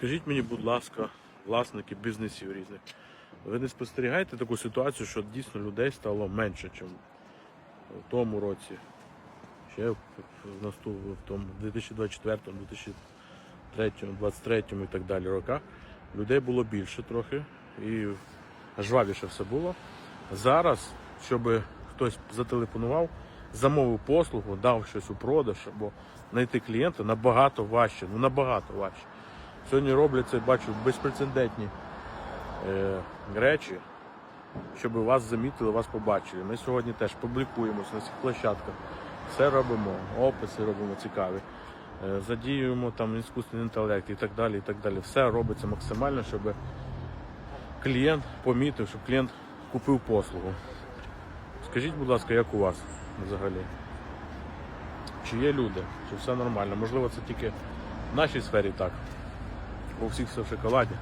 Скажіть мені, будь ласка, власники бізнесів різних, ви не спостерігаєте таку ситуацію, що дійсно людей стало менше, ніж в тому році, ще в 2024, 2023, 2023 і так далі роках людей було більше трохи і жвавіше все було. Зараз, щоб хтось зателефонував, замовив послугу, дав щось у продаж або знайти клієнта, набагато важче, набагато важче. Сьогодні робляться, бачу, безпрецедентні речі, щоб вас замітили, вас побачили. Ми сьогодні теж публікуємося на всіх площадках, все робимо, описи робимо цікаві, задіюємо там іскусний інтелект і так далі, і так далі. Все робиться максимально, щоб клієнт помітив, щоб клієнт купив послугу. Скажіть, будь ласка, як у вас взагалі? Чи є люди? Чи все нормально? Можливо, це тільки в нашій сфері так. У всіх все в шоколаді.